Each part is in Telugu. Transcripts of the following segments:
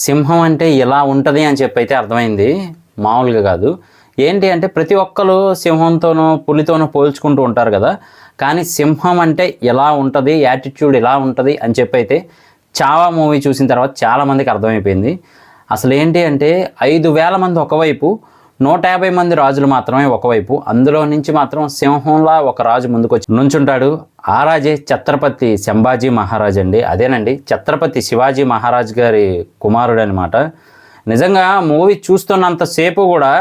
సింహం అంటే ఇలా ఉంటుంది అని చెప్పి అయితే అర్థమైంది, మామూలుగా కాదు. ఏంటి అంటే ప్రతి ఒక్కరు సింహంతోనో పులితోనో పోల్చుకుంటూ ఉంటారు కదా, కానీ సింహం అంటే ఎలా ఉంటుంది, యాటిట్యూడ్ ఎలా ఉంటుంది అని చెప్పి అయితే చావా మూవీ చూసిన తర్వాత చాలామందికి అర్థమైపోయింది. అసలు ఏంటి అంటే 5,000 మంది ఒకవైపు, 150 మంది రాజులు మాత్రమే ఒకవైపు. అందులో నుంచి మాత్రం సింహంలా ఒక రాజు ముందుకు వచ్చి నుంచుంటాడు. ఆ రాజే ఛత్రపతి సంభాజీ మహారాజ్ అండి. అదేనండి, ఛత్రపతి శివాజీ మహారాజ్ గారి కుమారుడు అనమాట. నిజంగా మూవీ చూస్తున్నంతసేపు కూడా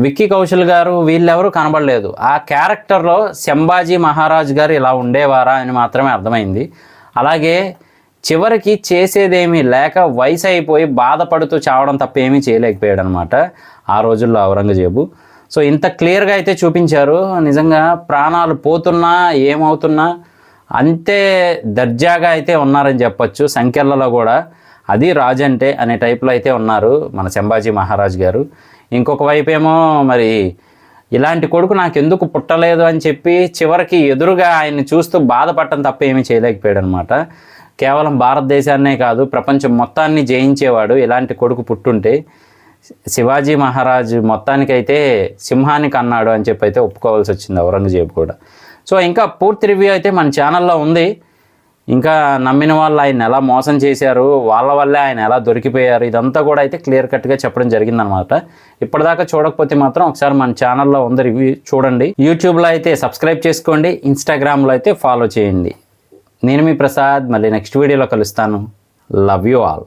విక్కీ కౌశల్ గారు వీళ్ళెవరూ కనబడలేదు. ఆ క్యారెక్టర్లో సంభాజీ మహారాజ్ గారు ఇలా ఉండేవారా అని మాత్రమే అర్థమైంది. అలాగే చివరికి చేసేదేమీ లేక వయసు అయిపోయి బాధపడుతూ చావడం తప్ప ఏమీ చేయలేకపోయాడు అనమాట ఆ రోజుల్లో ఔరంగజేబు. సో ఇంత క్లియర్గా అయితే చూపించారు. నిజంగా ప్రాణాలు పోతున్నా ఏమవుతున్నా అంతే దర్జాగా అయితే ఉన్నారని చెప్పచ్చు. సంఖ్యలలో కూడా అది రాజు అంటే అనే టైప్లో అయితే ఉన్నారు మన సంభాజీ మహారాజ్ గారు. ఇంకొక వైపు ఏమో మరి ఇలాంటి కొడుకు నాకు ఎందుకు పుట్టలేదు అని చెప్పి చివరికి ఎదురుగా ఆయన్ని చూస్తూ బాధపడటం తప్ప ఏమీ చేయలేకపోయాడు అనమాట. కేవలం భారతదేశాన్నే కాదు ప్రపంచం మొత్తాన్ని జయించేవాడు ఇలాంటి కొడుకు పుట్టుంటే. శివాజీ మహారాజు మొత్తానికైతే సింహానికి అన్నాడు అని చెప్పి అయితే ఒప్పుకోవాల్సి వచ్చింది ఔరంగజేబు కూడా. సో ఇంకా పూర్తి రివ్యూ అయితే మన ఛానల్లో ఉంది. ఇంకా నమ్మిన వాళ్ళు ఆయన ఎలా మోసం చేశారు, వాళ్ళ వల్లే ఆయన ఎలా దొరికిపోయారు, ఇదంతా కూడా అయితే క్లియర్ కట్గా చెప్పడం జరిగిందనమాట. ఇప్పటిదాకా చూడకపోతే మాత్రం ఒకసారి మన ఛానల్లో ఉంది రివ్యూ చూడండి. యూట్యూబ్లో అయితే సబ్స్క్రైబ్ చేసుకోండి, ఇన్స్టాగ్రామ్లో అయితే ఫాలో చేయండి. నేను మీ ప్రసాద్, మళ్ళీ నెక్స్ట్ వీడియోలో కలుస్తాను. Love you all.